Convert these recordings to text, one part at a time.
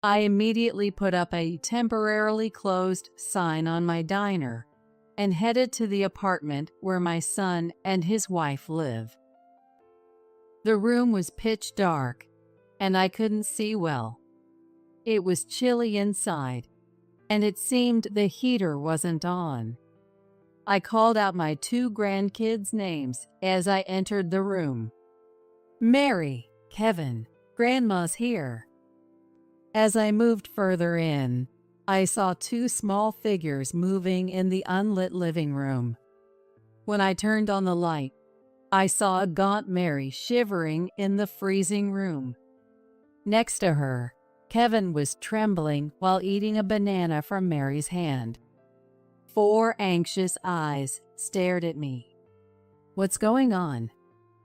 I immediately put up a temporarily closed sign on my diner and headed to the apartment where my son and his wife live. The room was pitch dark, and I couldn't see well. It was chilly inside, and it seemed the heater wasn't on. I called out my two grandkids' names as I entered the room. "Mary, Kevin, Grandma's here." As I moved further in, I saw two small figures moving in the unlit living room. When I turned on the light, I saw a gaunt Mary shivering in the freezing room. Next to her, Kevin was trembling while eating a banana from Mary's hand. 4 anxious eyes stared at me. "What's going on?"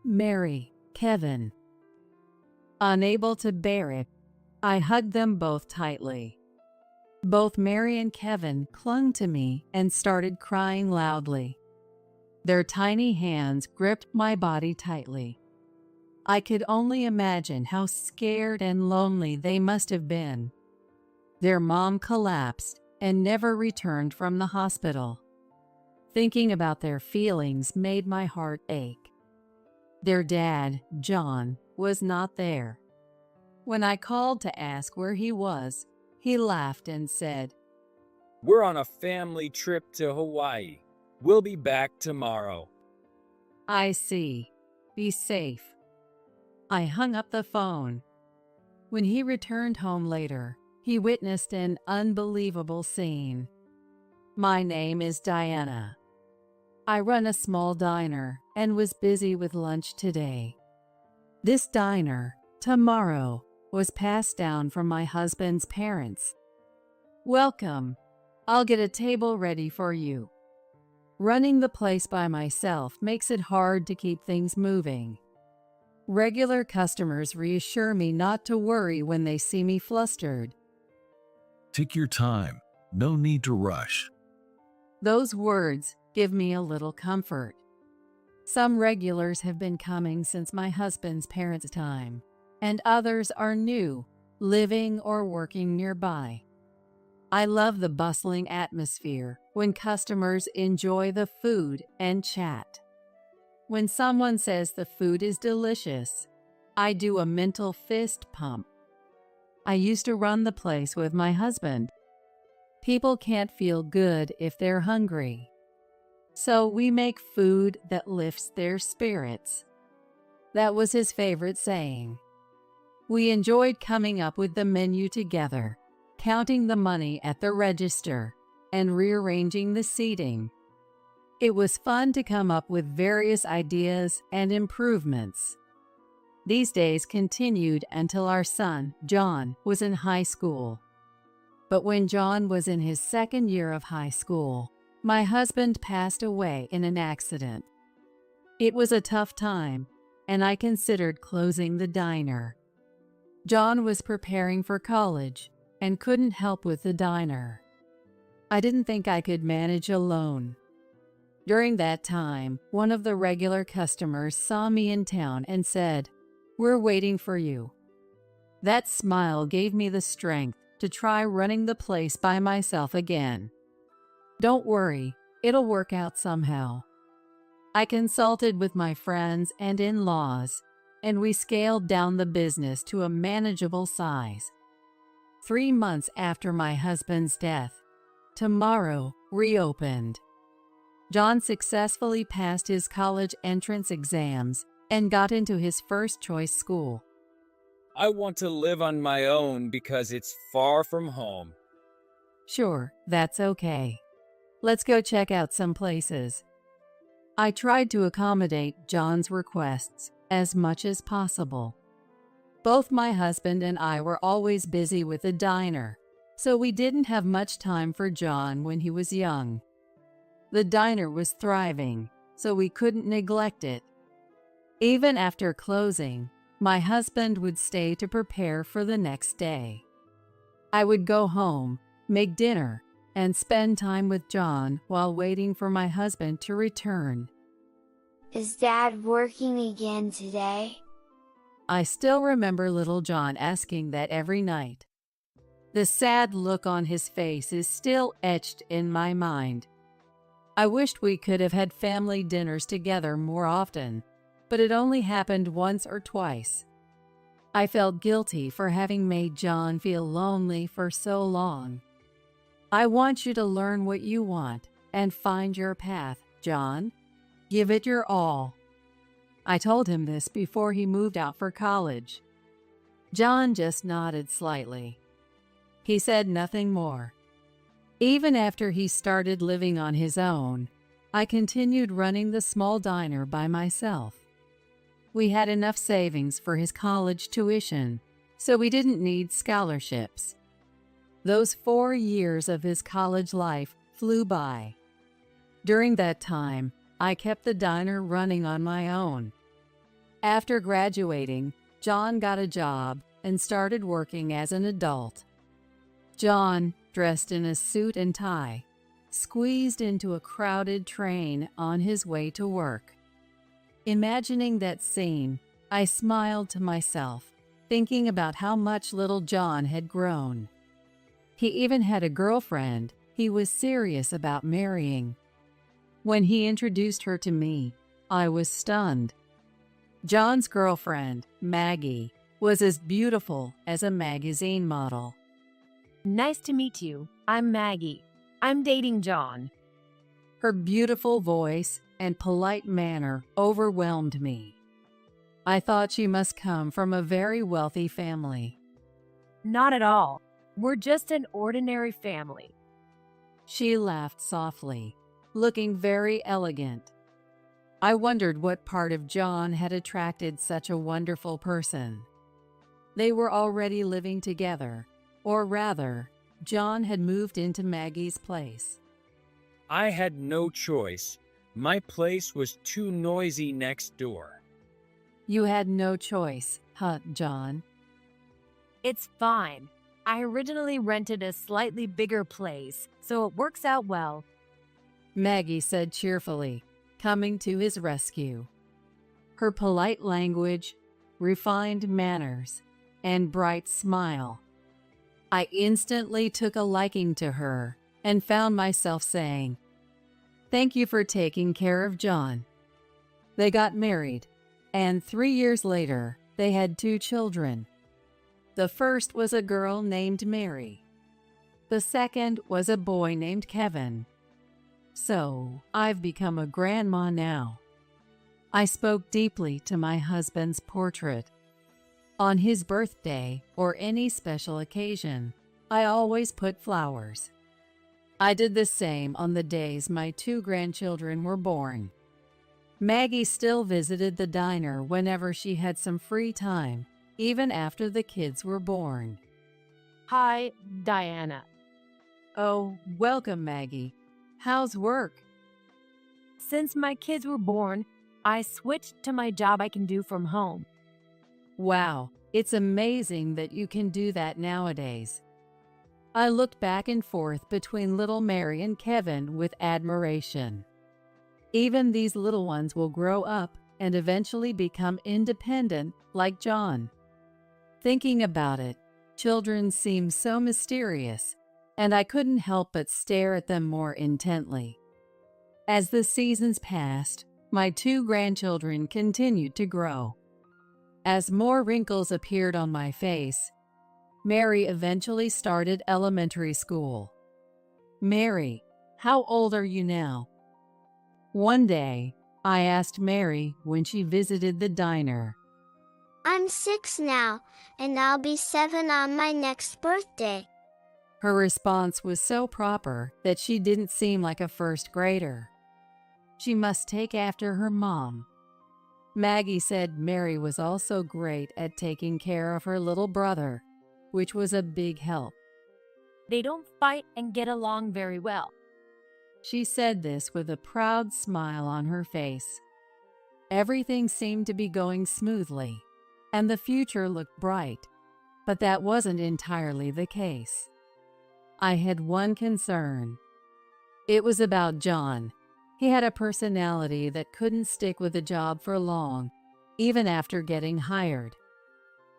"Mary, Kevin." Unable to bear it, I hugged them both tightly. Both Mary and Kevin clung to me and started crying loudly. Their tiny hands gripped my body tightly. I could only imagine how scared and lonely they must have been. Their mom collapsed and never returned from the hospital. Thinking about their feelings made my heart ache. Their dad, John, was not there. When I called to ask where he was, he laughed and said, "We're on a family trip to Hawaii. We'll be back tomorrow." "I see. Be safe." I hung up the phone. When he returned home later, he witnessed an unbelievable scene. "My name is Diana. I run a small diner and was busy with lunch today. This diner, tomorrow, was passed down from my husband's parents. Welcome. I'll get a table ready for you. Running the place by myself makes it hard to keep things moving. Regular customers reassure me not to worry when they see me flustered." Take your time. No need to rush. Those words give me a little comfort. Some regulars have been coming since my husband's parents' time, and others are new, living or working nearby. I love the bustling atmosphere when customers enjoy the food and chat. When someone says the food is delicious, I do a mental fist pump. I used to run the place with my husband. People can't feel good if they're hungry. So we make food that lifts their spirits. That was his favorite saying. We enjoyed coming up with the menu together, counting the money at the register, and rearranging the seating. It was fun to come up with various ideas and improvements. These days continued until our son, John, was in high school. But when John was in his second year of high school, my husband passed away in an accident. It was a tough time, and I considered closing the diner. John was preparing for college and couldn't help with the diner. I didn't think I could manage alone. During that time, one of the regular customers saw me in town and said, "We're waiting for you." That smile gave me the strength to try running the place by myself again. "Don't worry, it'll work out somehow." I consulted with my friends and in-laws, and we scaled down the business to a manageable size. 3 months after my husband's death, Tomorrow reopened. John successfully passed his college entrance exams and got into his first choice school. "I want to live on my own because it's far from home." "Sure, that's okay. Let's go check out some places." I tried to accommodate John's requests as much as possible. Both my husband and I were always busy with the diner, so we didn't have much time for John when he was young. The diner was thriving, so we couldn't neglect it. Even after closing, my husband would stay to prepare for the next day. I would go home, make dinner, and spend time with John while waiting for my husband to return. Is Dad working again today? I still remember little John asking that every night. The sad look on his face is still etched in my mind. I wished we could have had family dinners together more often, but it only happened once or twice. I felt guilty for having made John feel lonely for so long. I want you to learn what you want and find your path, John. Give it your all. I told him this before he moved out for college. John just nodded slightly. He said nothing more. Even after he started living on his own, I continued running the small diner by myself. We had enough savings for his college tuition, so we didn't need scholarships. Those 4 years of his college life flew by. During that time, I kept the diner running on my own. After graduating, John got a job and started working as an adult. John, dressed in a suit and tie, squeezed into a crowded train on his way to work. Imagining that scene, I smiled to myself, thinking about how much little John had grown. He even had a girlfriend he was serious about marrying. When he introduced her to me, I was stunned. John's girlfriend, Maggie, was as beautiful as a magazine model. Nice to meet you. I'm Maggie. I'm dating John. Her beautiful voice and polite manner overwhelmed me. I thought she must come from a very wealthy family. Not at all. We're just an ordinary family. She laughed softly, looking very elegant. I wondered what part of John had attracted such a wonderful person. They were already living together, or rather, John had moved into Maggie's place. I had no choice. My place was too noisy next door. You had no choice, huh, John? It's fine. I originally rented a slightly bigger place, so it works out well. Maggie said cheerfully, coming to his rescue. Her polite language, refined manners, and bright smile. I instantly took a liking to her and found myself saying, "Thank you for taking care of John." They got married, and 3 years later, they had 2 children. The first was a girl named Mary. The second was a boy named Kevin. So, I've become a grandma now. I spoke deeply to my husband's portrait. On his birthday or any special occasion, I always put flowers. I did the same on the days my 2 grandchildren were born. Maggie still visited the diner whenever she had some free time, even after the kids were born. Hi, Diana. Oh, welcome, Maggie. How's work? Since my kids were born, I switched to my job I can do from home. Wow, it's amazing that you can do that nowadays. I looked back and forth between little Mary and Kevin with admiration. Even these little ones will grow up and eventually become independent like John. Thinking about it, children seem so mysterious, and I couldn't help but stare at them more intently. As the seasons passed, my 2 grandchildren continued to grow. As more wrinkles appeared on my face, Mary eventually started elementary school. Mary, how old are you now? One day, I asked Mary when she visited the diner. I'm 6 now, and I'll be 7 on my next birthday. Her response was so proper that she didn't seem like a first grader. She must take after her mom. Maggie said Mary was also great at taking care of her little brother, which was a big help. They don't fight and get along very well. She said this with a proud smile on her face. Everything seemed to be going smoothly, and the future looked bright, but that wasn't entirely the case. I had one concern. It was about John. He had a personality that couldn't stick with a job for long, even after getting hired.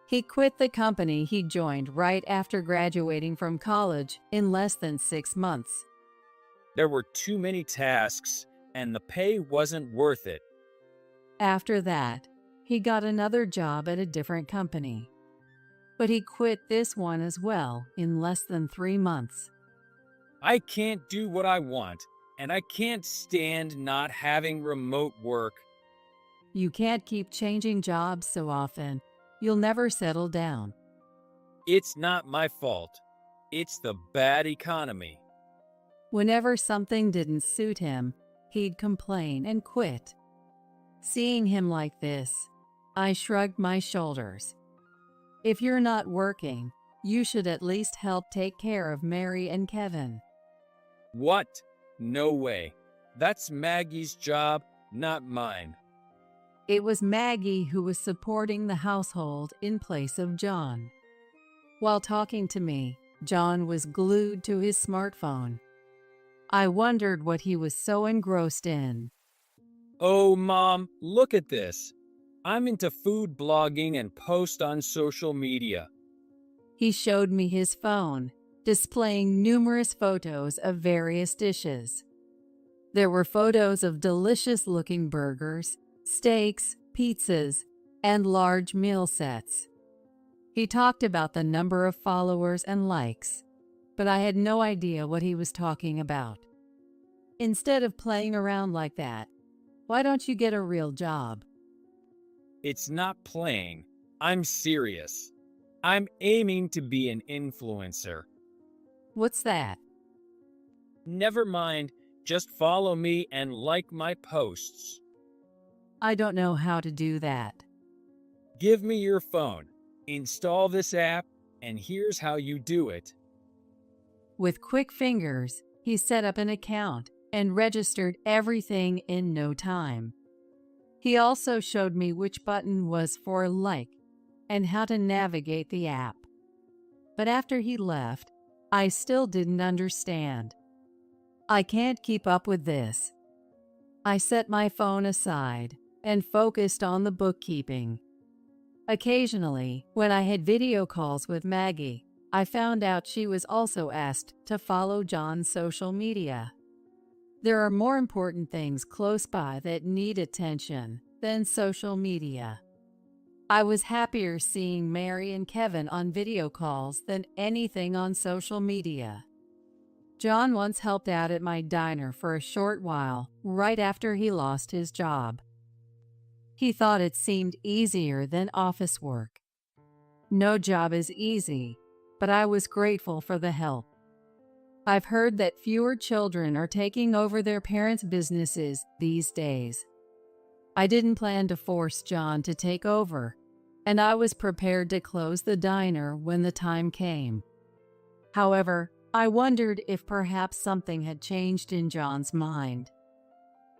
He quit the company he joined right after graduating from college in less than 6 months. There were too many tasks, and the pay wasn't worth it. After that, he got another job at a different company. But he quit this one as well in less than 3 months. I can't do what I want, and I can't stand not having remote work. You can't keep changing jobs so often. You'll never settle down. It's not my fault. It's the bad economy. Whenever something didn't suit him, he'd complain and quit. Seeing him like this, I shrugged my shoulders. If you're not working, you should at least help take care of Mary and Kevin. What? No way. That's Maggie's job, not mine. It was Maggie who was supporting the household in place of John. While talking to me, John was glued to his smartphone. I wondered what he was so engrossed in. Oh, Mom, look at this. I'm into food blogging and post on social media. He showed me his phone, displaying numerous photos of various dishes. There were photos of delicious-looking burgers, steaks, pizzas, and large meal sets. He talked about the number of followers and likes, but I had no idea what he was talking about. Instead of playing around like that, why don't you get a real job? It's not playing. I'm serious. I'm aiming to be an influencer. What's that? Never mind, just follow me and like my posts. I don't know how to do that. Give me your phone, install this app, and here's how you do it. With quick fingers, he set up an account and registered everything in no time. He also showed me which button was for like and how to navigate the app. But after he left, I still didn't understand. I can't keep up with this. I set my phone aside and focused on the bookkeeping. Occasionally, when I had video calls with Maggie, I found out she was also asked to follow John's social media. There are more important things close by that need attention than social media. I was happier seeing Mary and Kevin on video calls than anything on social media. John once helped out at my diner for a short while, right after he lost his job. He thought it seemed easier than office work. No job is easy, but I was grateful for the help. I've heard that fewer children are taking over their parents' businesses these days. I didn't plan to force John to take over, and I was prepared to close the diner when the time came. However, I wondered if perhaps something had changed in John's mind.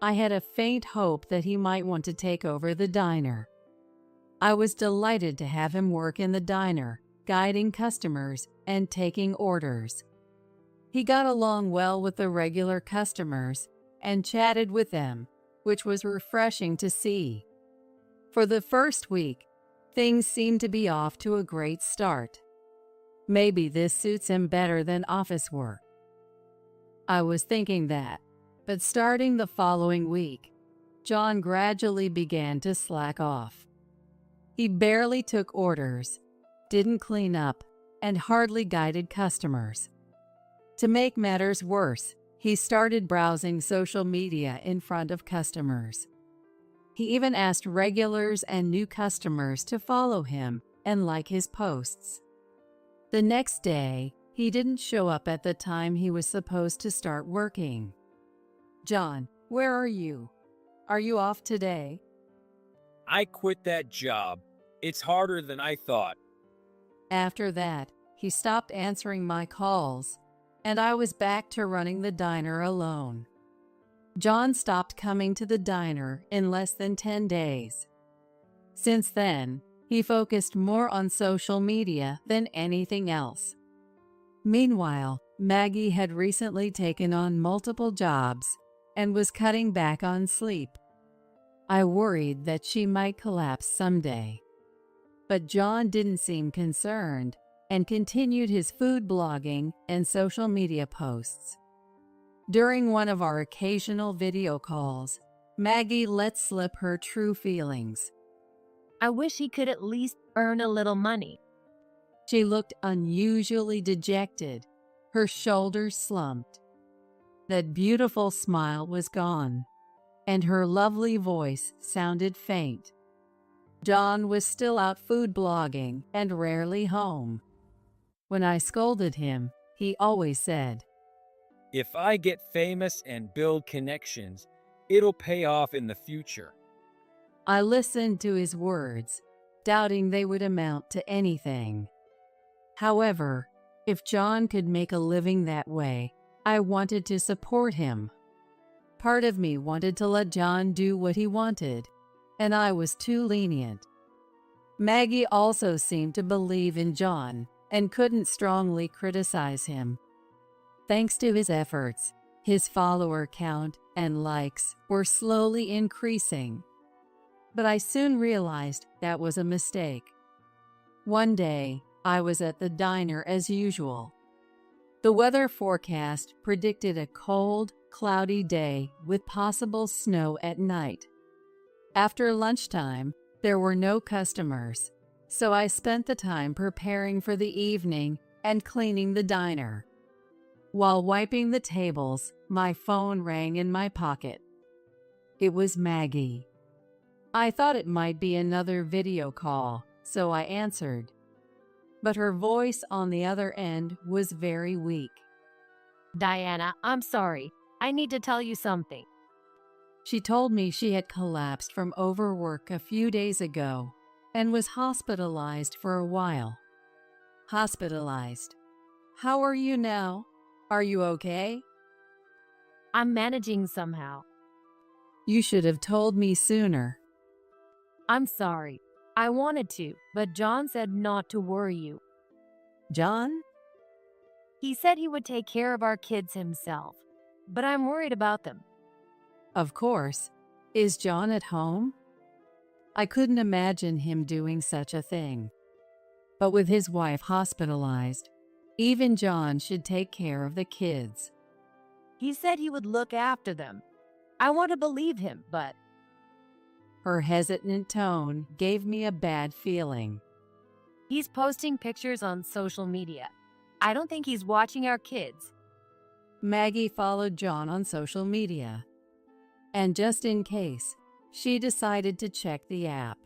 I had a faint hope that he might want to take over the diner. I was delighted to have him work in the diner, guiding customers and taking orders. He got along well with the regular customers and chatted with them, which was refreshing to see. For the first week, things seemed to be off to a great start. Maybe this suits him better than office work. I was thinking that, but starting the following week, John gradually began to slack off. He barely took orders, didn't clean up, and hardly guided customers. To make matters worse, he started browsing social media in front of customers. He even asked regulars and new customers to follow him and like his posts. The next day, he didn't show up at the time he was supposed to start working. "John, where are you? Are you off today?" I quit that job. It's harder than I thought. After that, he stopped answering my calls, and I was back to running the diner alone. John stopped coming to the diner in less than 10 days. Since then, he focused more on social media than anything else. Meanwhile, Maggie had recently taken on multiple jobs and was cutting back on sleep. I worried that she might collapse someday. But John didn't seem concerned and continued his food blogging and social media posts. During one of our occasional video calls, Maggie let slip her true feelings. I wish he could at least earn a little money. She looked unusually dejected, her shoulders slumped. That beautiful smile was gone, and her lovely voice sounded faint. John was still out food blogging and rarely home. When I scolded him, he always said, If I get famous and build connections, it'll pay off in the future. I listened to his words, doubting they would amount to anything. However, if John could make a living that way, I wanted to support him. Part of me wanted to let John do what he wanted, and I was too lenient. Maggie also seemed to believe in John and couldn't strongly criticize him. Thanks to his efforts, his follower count and likes were slowly increasing. But I soon realized that was a mistake. One day, I was at the diner as usual. The weather forecast predicted a cold, cloudy day with possible snow at night. After lunchtime, there were no customers, so I spent the time preparing for the evening and cleaning the diner. While wiping the tables, my phone rang in my pocket. It was Maggie. I thought it might be another video call, so I answered. But her voice on the other end was very weak. Diana, I'm sorry. I need to tell you something. She told me she had collapsed from overwork a few days ago and was hospitalized for a while. Hospitalized. How are you now? Are you okay? I'm managing somehow. You should have told me sooner. I'm sorry. I wanted to, but John said not to worry you. John? He said he would take care of our kids himself, but I'm worried about them. Of course. Is John at home? I couldn't imagine him doing such a thing. But with his wife hospitalized, even John should take care of the kids. He said he would look after them. I want to believe him, but... Her hesitant tone gave me a bad feeling. He's posting pictures on social media. I don't think he's watching our kids. Maggie followed John on social media. And just in case, she decided to check the app.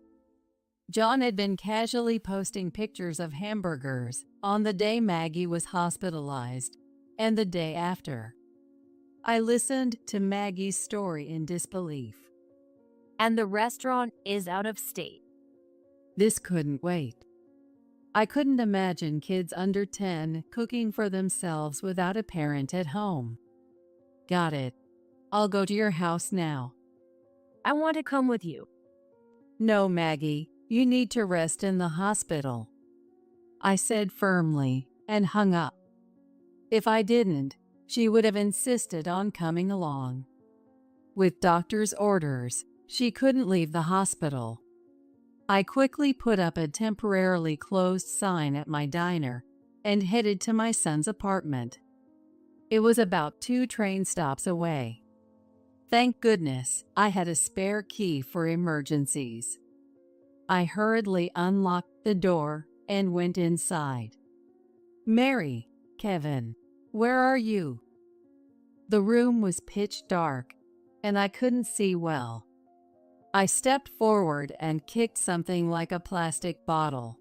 John had been casually posting pictures of hamburgers on the day Maggie was hospitalized and the day after. I listened to Maggie's story in disbelief. And the restaurant is out of state. This couldn't wait. I couldn't imagine kids under 10 cooking for themselves without a parent at home. Got it. I'll go to your house now. I want to come with you. No, Maggie, you need to rest in the hospital, I said firmly and hung up. If I didn't, she would have insisted on coming along. With doctor's orders, she couldn't leave the hospital. I quickly put up a temporarily closed sign at my diner and headed to my son's apartment. It was about 2 train stops away. Thank goodness I had a spare key for emergencies. I hurriedly unlocked the door and went inside. Mary, Kevin, where are you? The room was pitch dark, and I couldn't see well. I stepped forward and kicked something like a plastic bottle.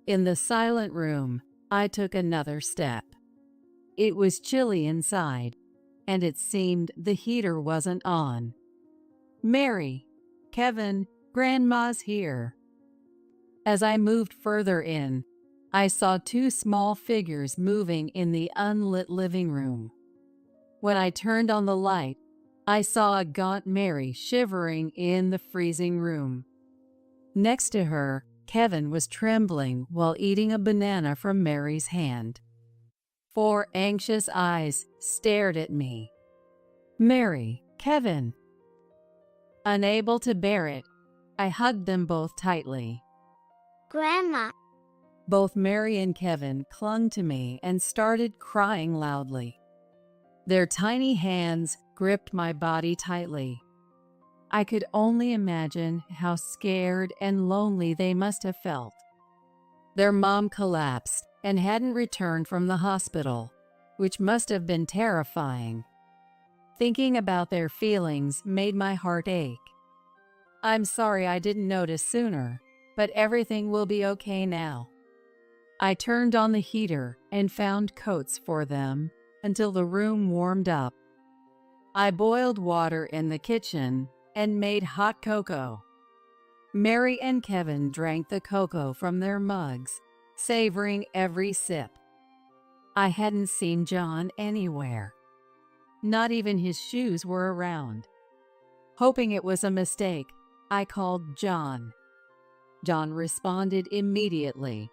In the silent room, I took another step. It was chilly inside, and it seemed the heater wasn't on. Mary, Kevin, Grandma's here. As I moved further in, I saw 2 small figures moving in the unlit living room. When I turned on the light, I saw a gaunt Mary shivering in the freezing room. Next to her, Kevin was trembling while eating a banana from Mary's hand. 4 anxious eyes stared at me. Mary, Kevin. Unable to bear it, I hugged them both tightly. Grandma. Both Mary and Kevin clung to me and started crying loudly. Their tiny hands gripped my body tightly. I could only imagine how scared and lonely they must have felt. Their mom collapsed and hadn't returned from the hospital, which must have been terrifying. Thinking about their feelings made my heart ache. I'm sorry I didn't notice sooner, but everything will be okay now. I turned on the heater and found coats for them until the room warmed up. I boiled water in the kitchen and made hot cocoa. Mary and Kevin drank the cocoa from their mugs, savoring every sip. I hadn't seen John anywhere. Not even his shoes were around. Hoping it was a mistake, I called John. John responded immediately.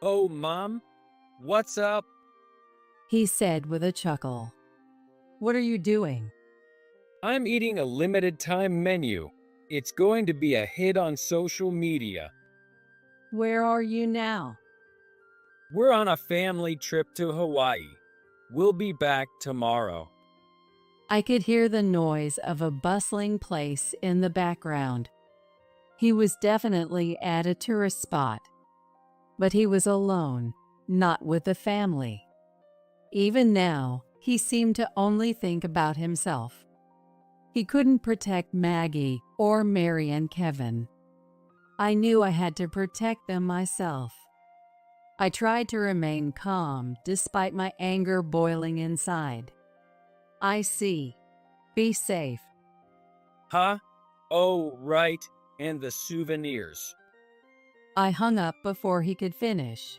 Oh, Mom? What's up? He said with a chuckle. What are you doing? I'm eating a limited time menu. It's going to be a hit on social media. Where are you now? We're on a family trip to Hawaii. We'll be back tomorrow. I could hear the noise of a bustling place in the background. He was definitely at a tourist spot. But he was alone, not with the family. Even now, he seemed to only think about himself. He couldn't protect Maggie or Mary and Kevin. I knew I had to protect them myself. I tried to remain calm despite my anger boiling inside. I see. Be safe. Huh? Oh, right. And the souvenirs. I hung up before he could finish.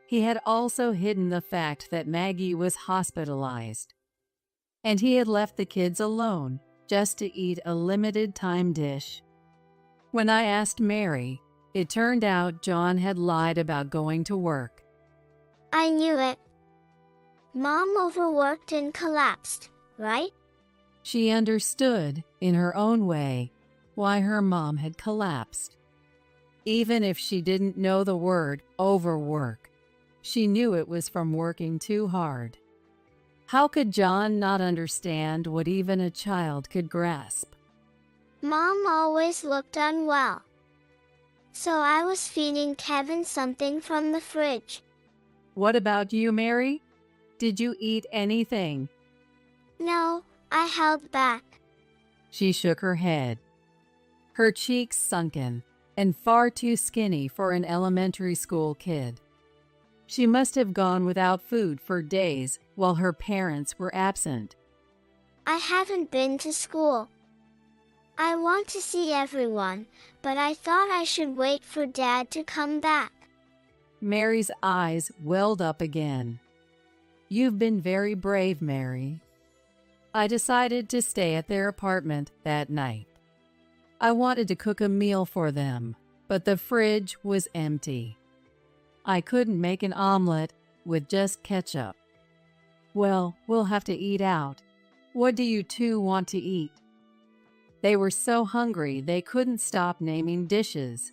He had also hidden the fact that Maggie was hospitalized, and he had left the kids alone just to eat a limited-time dish. When I asked Mary, it turned out John had lied about going to work. I knew it. Mom overworked and collapsed, right? She understood, in her own way, why her mom had collapsed. Even if she didn't know the word overwork, she knew it was from working too hard. How could John not understand what even a child could grasp? Mom always looked unwell. So I was feeding Kevin something from the fridge. What about you, Mary? Did you eat anything? No, I held back. She shook her head. Her cheeks sunken and far too skinny for an elementary school kid. She must have gone without food for days while her parents were absent. I haven't been to school. I want to see everyone, but I thought I should wait for Dad to come back. Mary's eyes welled up again. You've been very brave, Mary. I decided to stay at their apartment that night. I wanted to cook a meal for them, but the fridge was empty. I couldn't make an omelet with just ketchup. Well, we'll have to eat out. What do you two want to eat? They were so hungry they couldn't stop naming dishes.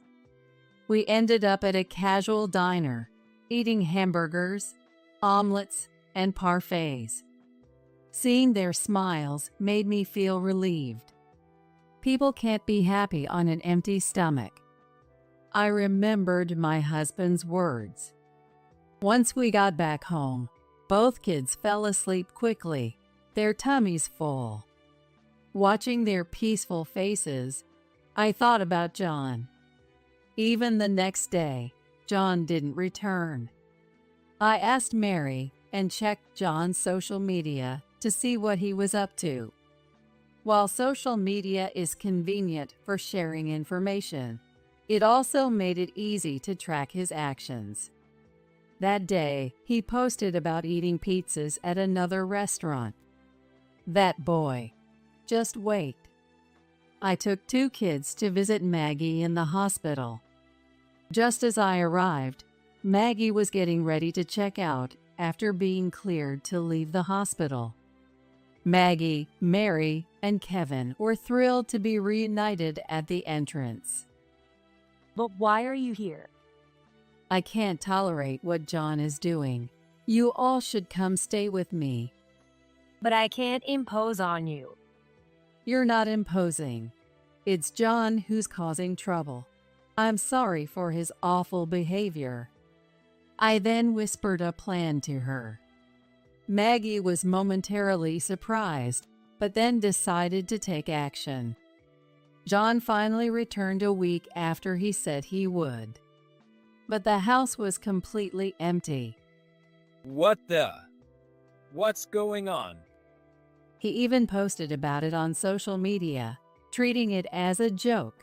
We ended up at a casual diner, eating hamburgers, omelets, and parfaits. Seeing their smiles made me feel relieved. People can't be happy on an empty stomach. I remembered my husband's words. Once we got back home, both kids fell asleep quickly, their tummies full. Watching their peaceful faces, I thought about John. Even the next day, John didn't return. I asked Mary and checked John's social media to see what he was up to. While social media is convenient for sharing information, it also made it easy to track his actions. That day, he posted about eating pizzas at another restaurant. That boy. Just wait. I took 2 kids to visit Maggie in the hospital. Just as I arrived, Maggie was getting ready to check out after being cleared to leave the hospital. Maggie, Mary, and Kevin were thrilled to be reunited at the entrance. But why are you here? I can't tolerate what John is doing. You all should come stay with me. But I can't impose on you. You're not imposing. It's John who's causing trouble. I'm sorry for his awful behavior. I then whispered a plan to her. Maggie was momentarily surprised, but then decided to take action. John finally returned a week after he said he would. But the house was completely empty. What's going on? He even posted about it on social media, treating it as a joke.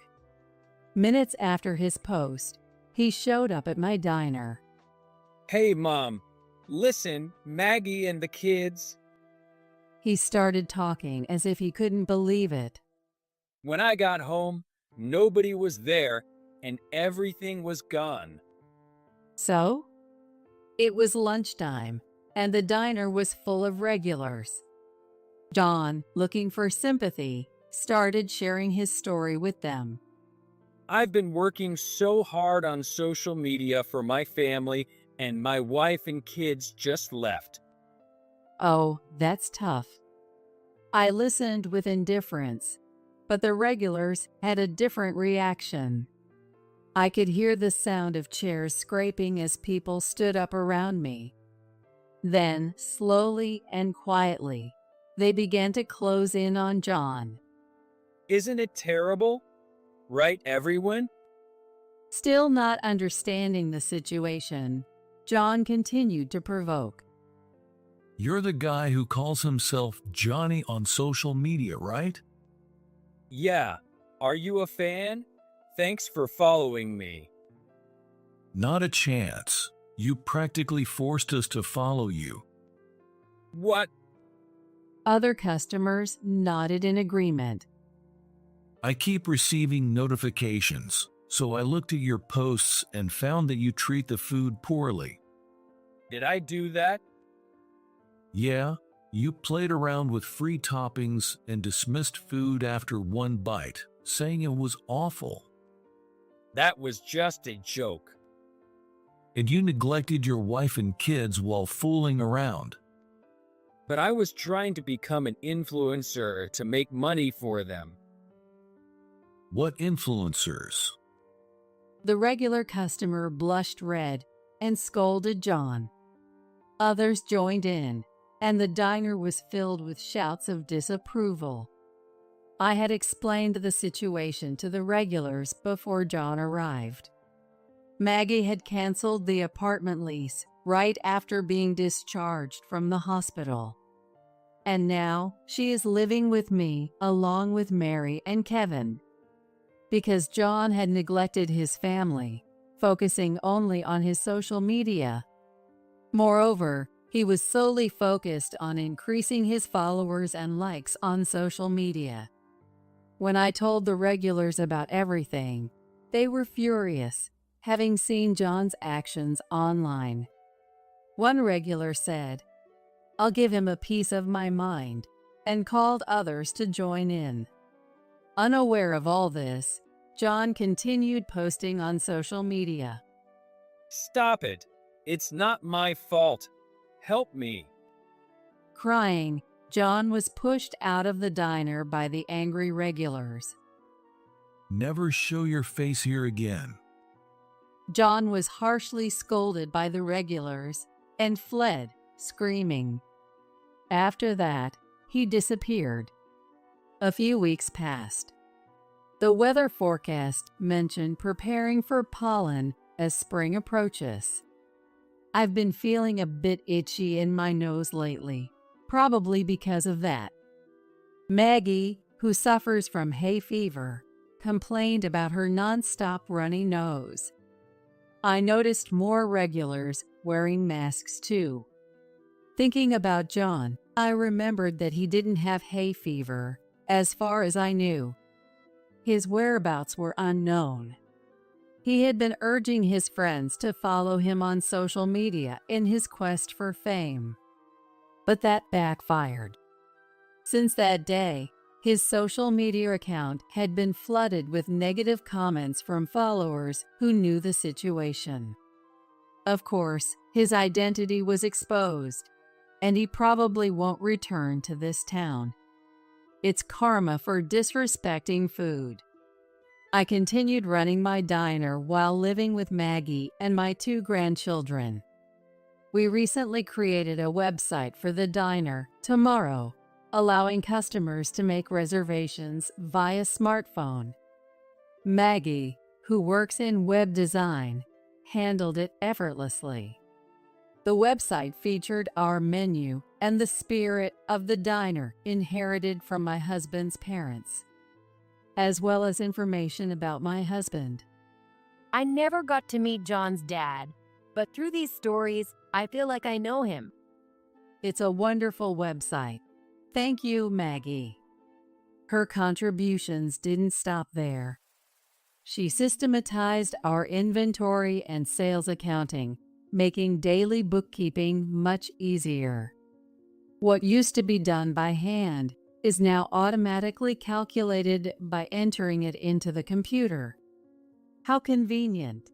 Minutes after his post, he showed up at my diner. Hey, Mom. Listen, Maggie and the kids. He started talking as if he couldn't believe it. When I got home, nobody was there and everything was gone. So? It was lunchtime, and the diner was full of regulars. John, looking for sympathy, started sharing his story with them. I've been working so hard on social media for my family, and my wife and kids just left. Oh, that's tough. I listened with indifference, but the regulars had a different reaction. I could hear the sound of chairs scraping as people stood up around me. Then, slowly and quietly, they began to close in on John. Isn't it terrible? Right, everyone? Still not understanding the situation, John continued to provoke. You're the guy who calls himself Johnny on social media, right? Yeah. Are you a fan? Thanks for following me. Not a chance. You practically forced us to follow you. What? Other customers nodded in agreement. I keep receiving notifications, so I looked at your posts and found that you treat the food poorly. Did I do that? Yeah, you played around with free toppings and dismissed food after one bite, saying it was awful. That was just a joke. And you neglected your wife and kids while fooling around. But I was trying to become an influencer to make money for them. What influencers? The regular customer blushed red and scolded John. Others joined in, and the diner was filled with shouts of disapproval. I had explained the situation to the regulars before John arrived. Maggie had canceled the apartment lease right after being discharged from the hospital. And now she is living with me along with Mary and Kevin. Because John had neglected his family, focusing only on his social media. Moreover, he was solely focused on increasing his followers and likes on social media. When I told the regulars about everything, they were furious, having seen John's actions online. One regular said, "I'll give him a piece of my mind," and called others to join in. Unaware of all this, John continued posting on social media. Stop it. It's not my fault. Help me. Crying, John was pushed out of the diner by the angry regulars. Never show your face here again. John was harshly scolded by the regulars and fled, screaming. After that, he disappeared. A few weeks passed. The weather forecast mentioned preparing for pollen as spring approaches. I've been feeling a bit itchy in my nose lately, probably because of that. Maggie, who suffers from hay fever, complained about her nonstop runny nose. I noticed more regulars wearing masks too. Thinking about John, I remembered that he didn't have hay fever, as far as I knew. His whereabouts were unknown. He had been urging his friends to follow him on social media in his quest for fame. But that backfired. Since that day, His social media account had been flooded with negative comments from followers who knew the situation. Of course, his identity was exposed, and he probably won't return to this town. It's karma for disrespecting food. I continued running my diner while living with Maggie and my 2 grandchildren. We recently created a website for the diner, Tomorrow, allowing customers to make reservations via smartphone. Maggie, who works in web design, handled it effortlessly. The website featured our menu and the spirit of the diner inherited from my husband's parents, as well as information about my husband. I never got to meet John's dad, but through these stories, I feel like I know him. It's a wonderful website. Thank you, Maggie. Her contributions didn't stop there. She systematized our inventory and sales accounting, making daily bookkeeping much easier. What used to be done by hand is now automatically calculated by entering it into the computer. How convenient.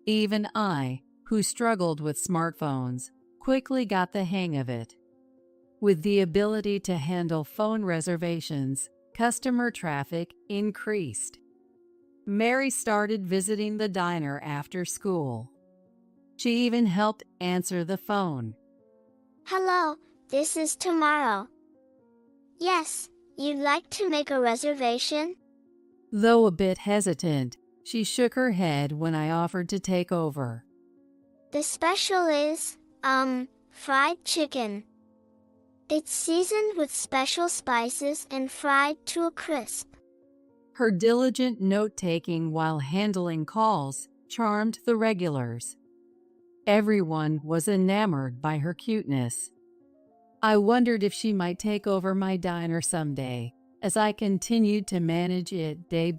Even I, who struggled with smartphones, quickly got the hang of it. With the ability to handle phone reservations, customer traffic increased. Mary started visiting the diner after school. She even helped answer the phone. Hello, this is Tomorrow. Yes, you'd like to make a reservation? Though a bit hesitant, she shook her head when I offered to take over. The special is, fried chicken. It's seasoned with special spices and fried to a crisp. Her diligent note-taking while handling calls charmed the regulars. Everyone was enamored by her cuteness. I wondered if she might take over my diner someday, as I continued to manage it day